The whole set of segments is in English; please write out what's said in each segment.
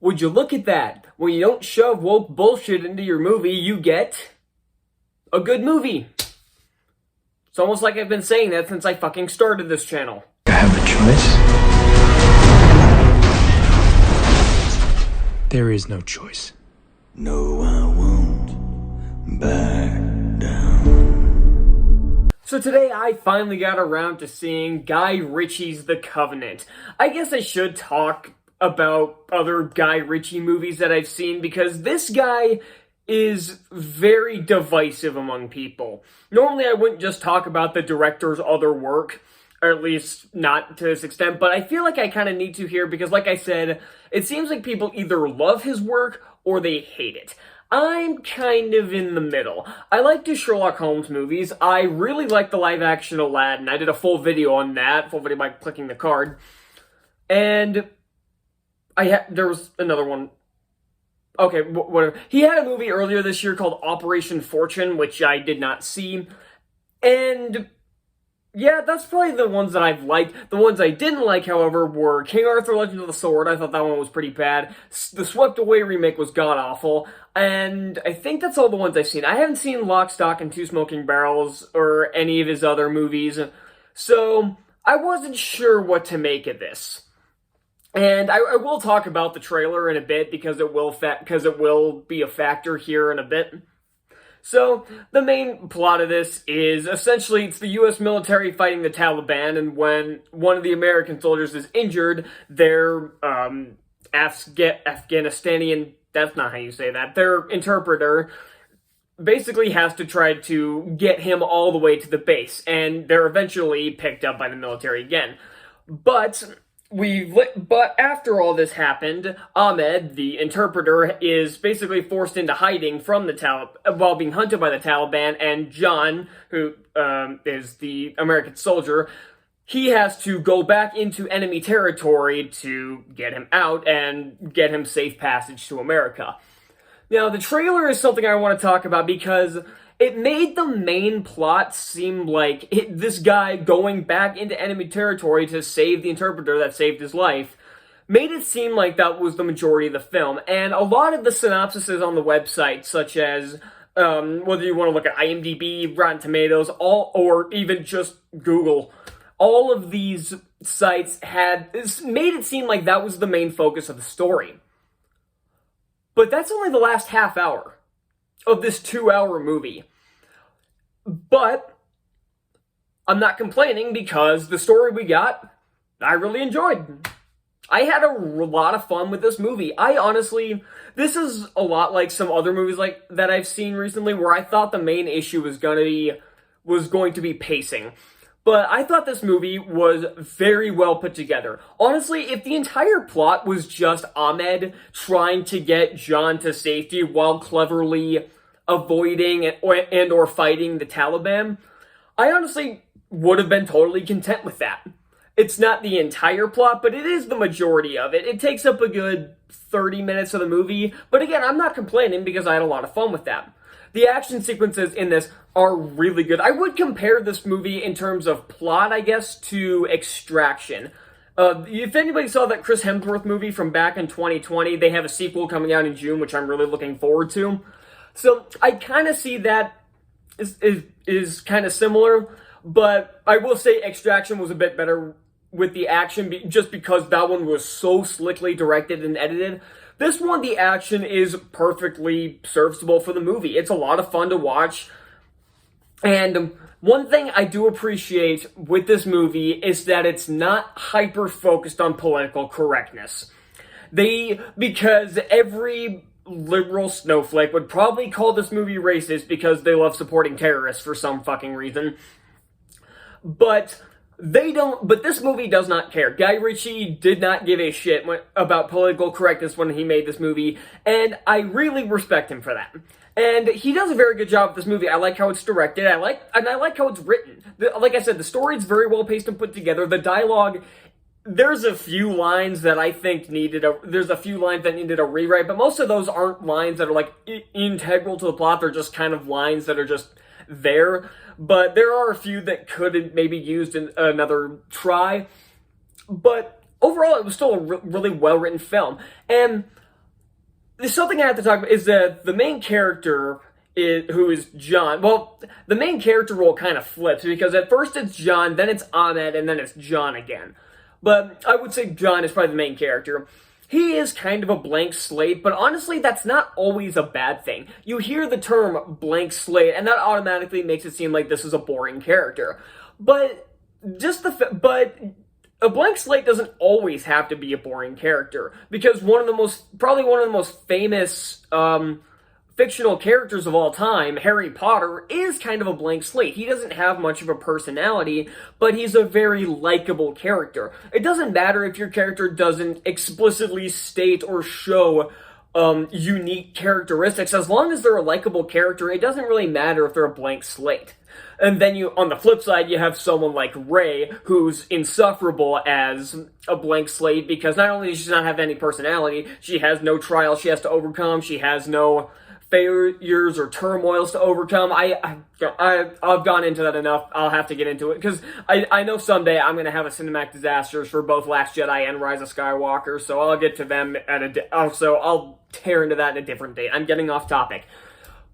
would you look at that? When you don't shove woke bullshit into your movie, you get a good movie. It's almost like I've been saying that since I fucking started this channel. I have a choice. There is no choice. No, I won't back down. So today I finally got around to seeing Guy Ritchie's The Covenant. I guess I should talk about other Guy Ritchie movies that I've seen because this guy is very divisive among people. Normally I wouldn't just talk about the director's other work, or at least not to this extent, but I feel like I kind of need to here because, like I said, it seems like people either love his work or they hate it. I'm kind of in the middle. I like the Sherlock Holmes movies. I really like the live-action Aladdin. I did a full video on that, full video by clicking the card. And there was another one. Okay, whatever. He had a movie earlier this year called Operation Fortune, which I did not see. And yeah, that's probably the ones that I've liked. The ones I didn't like, however, were King Arthur Legend of the Sword. I thought that one was pretty bad. The Swept Away remake was god-awful. And I think that's all the ones I've seen. I haven't seen Lock, Stock, and Two Smoking Barrels or any of his other movies. So I wasn't sure what to make of this. And I will talk about the trailer in a bit because it will be a factor here in a bit. So, the main plot of this is, essentially, it's the U.S. military fighting the Taliban, and when one of the American soldiers is injured, their, Afghanistanian, that's not how you say that, their interpreter basically has to try to get him all the way to the base, and they're eventually picked up by the military again. But after all this happened, Ahmed, the interpreter, is basically forced into hiding from the while being hunted by the Taliban, and John, who is the American soldier, he has to go back into enemy territory to get him out and get him safe passage to America. Now, the trailer is something I want to talk about because it made the main plot seem like this guy going back into enemy territory to save the interpreter that saved his life made it seem like that was the majority of the film. And a lot of the synopsises on the website, such as whether you want to look at IMDb, Rotten Tomatoes, or even just Google, all of these sites made it seem like that was the main focus of the story. But that's only the last half hour of this 2-hour movie. But I'm not complaining because the story we got, I really enjoyed. I had a lot of fun with this movie. This is a lot like some other movies like that I've seen recently where I thought the main issue was going to be pacing. But I thought this movie was very well put together. Honestly, if the entire plot was just Ahmed trying to get John to safety while cleverly avoiding and or fighting the Taliban, I honestly would have been totally content with that. It's not the entire plot, but it is the majority of it. It takes up a good 30 minutes of the movie, but again, I'm not complaining because I had a lot of fun with that. The action sequences in this are really good. I would compare this movie in terms of plot, I guess, to Extraction. If anybody saw that Chris Hemsworth movie from back in 2020, they have a sequel coming out in June, which I'm really looking forward to. So I kind of see that is kind of similar, but I will say Extraction was a bit better with the action just because that one was so slickly directed and edited. This one, the action is perfectly serviceable for the movie. It's a lot of fun to watch. And one thing I do appreciate with this movie is that it's not hyper-focused on political correctness. Because every liberal snowflake would probably call this movie racist because they love supporting terrorists for some fucking reason. But this movie does not care. Guy Ritchie did not give a shit about political correctness when he made this movie, and I really respect him for that. And he does a very good job with this movie. I like how it's directed, I like how it's written. Like I said, the story's very well paced and put together. The dialogue, there's a few lines that I think needed a rewrite, but most of those aren't lines that are like integral to the plot. They're just kind of lines that are just there. But there are a few that could have maybe used another try. But overall, it was still a really well-written film. And there's something I have to talk about is that the main character who is John. Well, the main character role kind of flips because at first it's John, then it's Ahmed, and then it's John again. But I would say John is probably the main character. He is kind of a blank slate, but honestly, that's not always a bad thing. You hear the term blank slate, and that automatically makes it seem like this is a boring character. But but a blank slate doesn't always have to be a boring character, because probably one of the most famous fictional characters of all time, Harry Potter, is kind of a blank slate. He doesn't have much of a personality, but he's a very likable character. It doesn't matter if your character doesn't explicitly state or show unique characteristics. As long as they're a likable character, it doesn't really matter if they're a blank slate. And then on the flip side, you have someone like Rey, who's insufferable as a blank slate, because not only does she not have any personality, she has no trials she has to overcome, she has no failures or turmoils to overcome. I've gone into that enough. I'll have to get into it, because I know someday I'm going to have a cinematic disasters for both Last Jedi and Rise of Skywalker, so I'll get to them I'll tear into that in a different date. I'm getting off topic.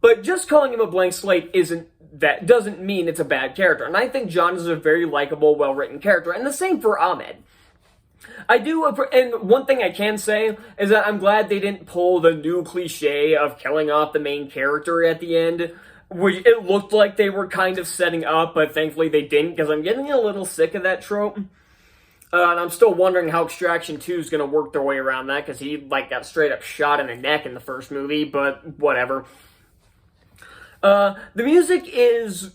But just calling him a blank slate doesn't mean it's a bad character. And I think John is a very likable, well-written character. And the same for Ahmed. And one thing I can say is that I'm glad they didn't pull the new cliche of killing off the main character at the end, which it looked like they were kind of setting up, but thankfully they didn't, because I'm getting a little sick of that trope. And I'm still wondering how Extraction 2 is going to work their way around that, because he got straight up shot in the neck in the first movie, but whatever. The music is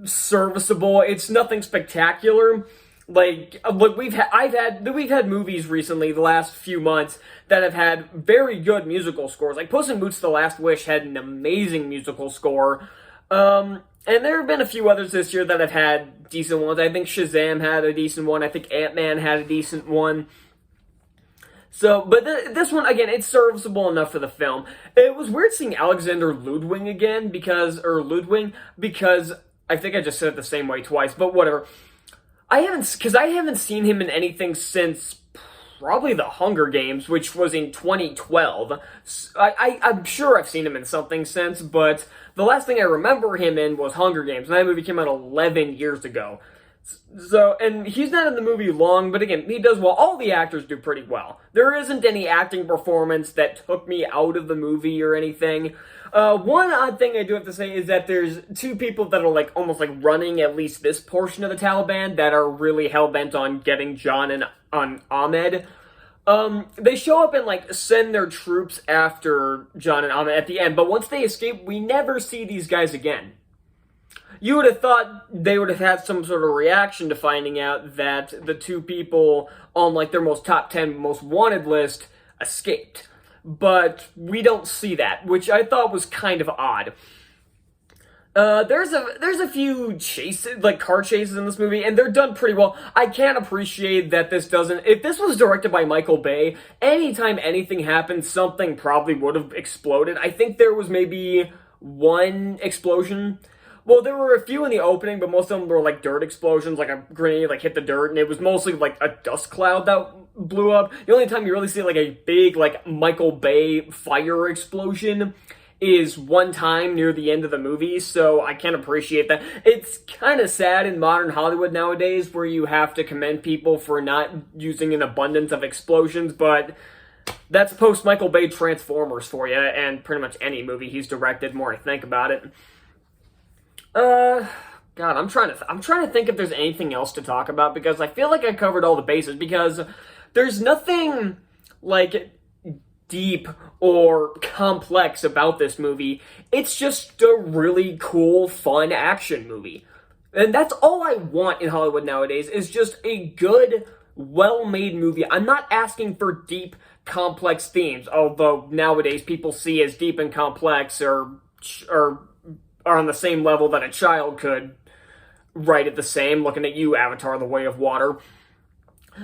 serviceable. It's nothing spectacular. We've had movies recently, the last few months, that have had very good musical scores. Like Puss in Boots: The Last Wish had an amazing musical score. And there have been a few others this year that have had decent ones. I think Shazam had a decent one. I think Ant-Man had a decent one. So, but this one, again, it's serviceable enough for the film. It was weird seeing Alexander Ludwig again, because I think I just said it the same way twice, but whatever. I haven't seen him in anything since probably The Hunger Games, which was in 2012. I'm sure I've seen him in something since, but the last thing I remember him in was Hunger Games, and that movie came out 11 years ago. So, and he's not in the movie long, but again, he does well. All the actors do pretty well. There isn't any acting performance that took me out of the movie or anything. One odd thing I do have to say is that there's two people that are almost running at least this portion of the Taliban that are really hell-bent on getting John and on Ahmed. They show up and send their troops after John and Ahmed at the end, but once they escape, we never see these guys again. You would have thought they would have had some sort of reaction to finding out that the two people on their top 10 most wanted list escaped. But we don't see that, which I thought was kind of odd. There's a few chases, car chases in this movie, and they're done pretty well. I can't appreciate that if this was directed by Michael Bay, anytime anything happened, something probably would have exploded. I think there was maybe one explosion. Well, there were a few in the opening, but most of them were dirt explosions, a grenade hit the dirt, and it was mostly a dust cloud that blew up. The only time you really see a big Michael Bay fire explosion is one time near the end of the movie, so I can't appreciate that. It's kind of sad in modern Hollywood nowadays where you have to commend people for not using an abundance of explosions, but that's post-Michael Bay Transformers for you, and pretty much any movie he's directed, more I think about it. God, I'm trying to think if there's anything else to talk about, because I feel like I covered all the bases, because there's nothing deep or complex about this movie. It's just a really cool, fun action movie. And that's all I want in Hollywood nowadays, is just a good, well-made movie. I'm not asking for deep, complex themes, although nowadays people see as deep and complex or are on the same level that a child could write it the same, looking at you, Avatar: The Way of Water.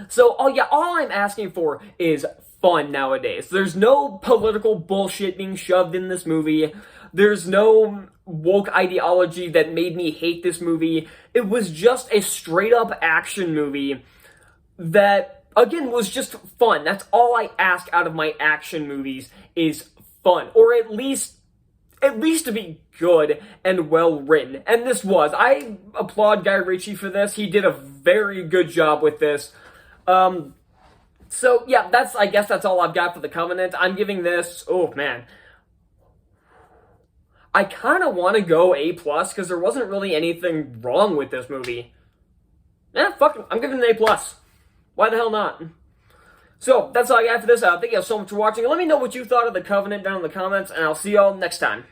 So, all I'm asking for is fun nowadays. There's no political bullshit being shoved in this movie. There's no woke ideology that made me hate this movie. It was just a straight-up action movie that again, was just fun. That's all I ask out of my action movies is fun, or at least to be good and well written. And this was. I applaud Guy Ritchie for this. He did a very good job with this. So yeah, I guess that's all I've got for The Covenant. I'm giving this, oh man, I kind of want to go A+, because there wasn't really anything wrong with this movie. Fuck it, I'm giving it an A+. Why the hell not? So, that's all I got for this. Thank you all so much for watching. Let me know what you thought of The Covenant down in the comments, and I'll see y'all next time.